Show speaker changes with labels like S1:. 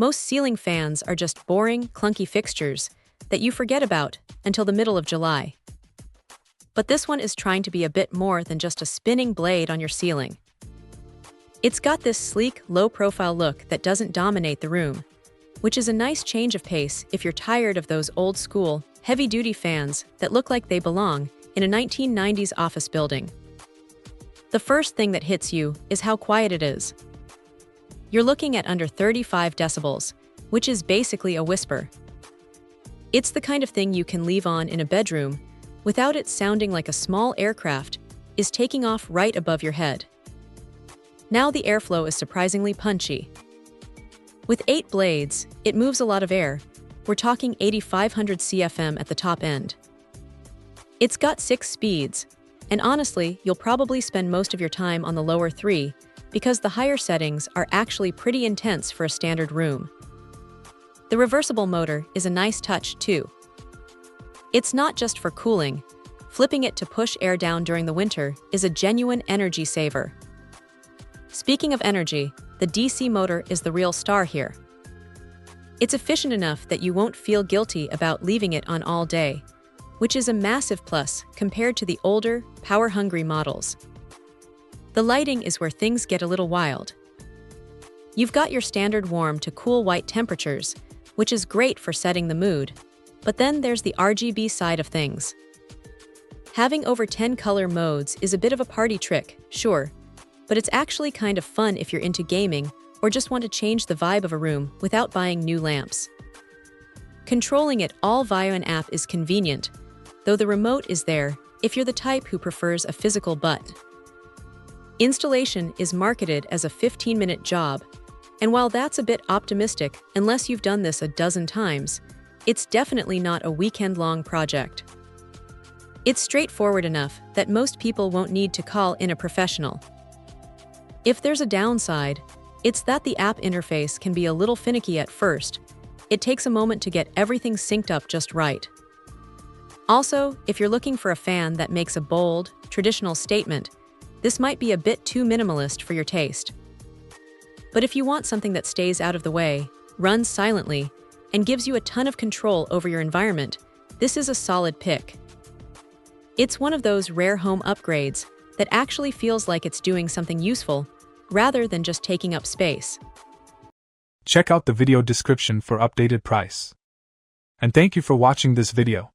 S1: Most ceiling fans are just boring, clunky fixtures that you forget about until the middle of July. But this one is trying to be a bit more than just a spinning blade on your ceiling. It's got this sleek, low-profile look that doesn't dominate the room, which is a nice change of pace if you're tired of those old-school, heavy-duty fans that look like they belong in a 1990s office building. The first thing that hits you is how quiet it is. You're looking at under 35 decibels, which is basically a whisper. It's the kind of thing you can leave on in a bedroom without it sounding like a small aircraft is taking off right above your head. Now the airflow is surprisingly punchy. With 8 blades, it moves a lot of air. We're talking 8,500 CFM at the top end. It's got 6 speeds, and honestly, you'll probably spend most of your time on the lower 3 because the higher settings are actually pretty intense for a standard room. The reversible motor is a nice touch, too. It's not just for cooling. Flipping it to push air down during the winter is a genuine energy saver. Speaking of energy, the DC motor is the real star here. It's efficient enough that you won't feel guilty about leaving it on all day, which is a massive plus compared to the older, power-hungry models. The lighting is where things get a little wild. You've got your standard warm to cool white temperatures, which is great for setting the mood, but then there's the RGB side of things. Having over 10 color modes is a bit of a party trick, sure, but it's actually kind of fun if you're into gaming or just want to change the vibe of a room without buying new lamps. Controlling it all via an app is convenient, though the remote is there if you're the type who prefers a physical butt. Installation is marketed as a 15-minute job, and while that's a bit optimistic unless you've done this a dozen times, it's definitely not a weekend-long project. It's straightforward enough that most people won't need to call in a professional. If there's a downside, it's that the app interface can be a little finicky at first. It takes a moment to get everything synced up just right. Also, if you're looking for a fan that makes a bold, traditional statement, this might be a bit too minimalist for your taste. But if you want something that stays out of the way, runs silently, and gives you a ton of control over your environment, this is a solid pick. It's one of those rare home upgrades that actually feels like it's doing something useful, rather than just taking up space.
S2: Check out the video description for updated price. And thank you for watching this video.